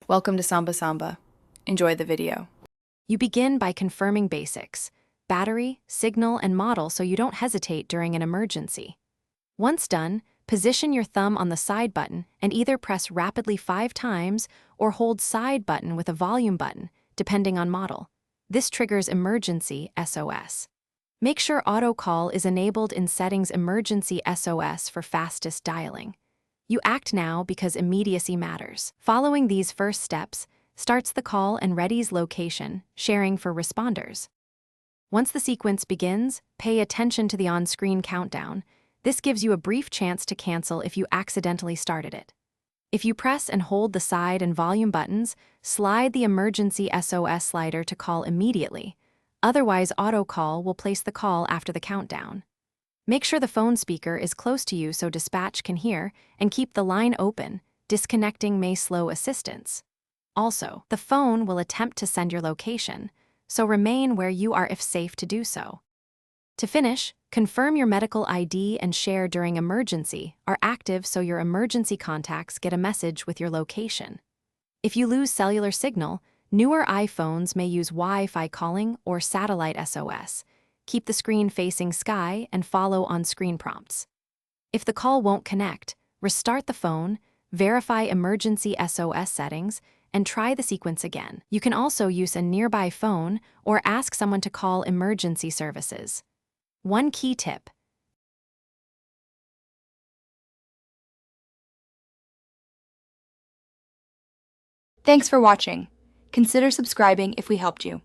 Welcome to Samba Samba. Enjoy the video. You begin by confirming basics: battery, signal, and model, so you don't hesitate during an emergency. Once done, position your thumb on the side button and either press rapidly 5 times or hold side button with a volume button, depending on model. This triggers emergency SOS. Make sure auto call is enabled in settings emergency SOS for fastest dialing. You act now because immediacy matters. Following these first steps starts the call and readies location, sharing for responders. Once the sequence begins, pay attention to the on-screen countdown. This gives you a brief chance to cancel if you accidentally started it. If you press and hold the side and volume buttons, slide the emergency SOS slider to call immediately. Otherwise, auto call will place the call after the countdown. Make sure the phone speaker is close to you so dispatch can hear, and keep the line open. Disconnecting may slow assistance. Also, the phone will attempt to send your location, so remain where you are if safe to do so. To finish, confirm your medical ID and share during emergency are active so your emergency contacts get a message with your location. If you lose cellular signal, newer iPhones may use Wi-Fi calling or satellite SOS. Keep the screen facing sky and follow on-screen prompts. If the call won't connect, restart the phone, verify emergency SOS settings, and try the sequence again. You can also use a nearby phone or ask someone to call emergency services. One key tip: Thanks for watching. Consider subscribing if we helped you.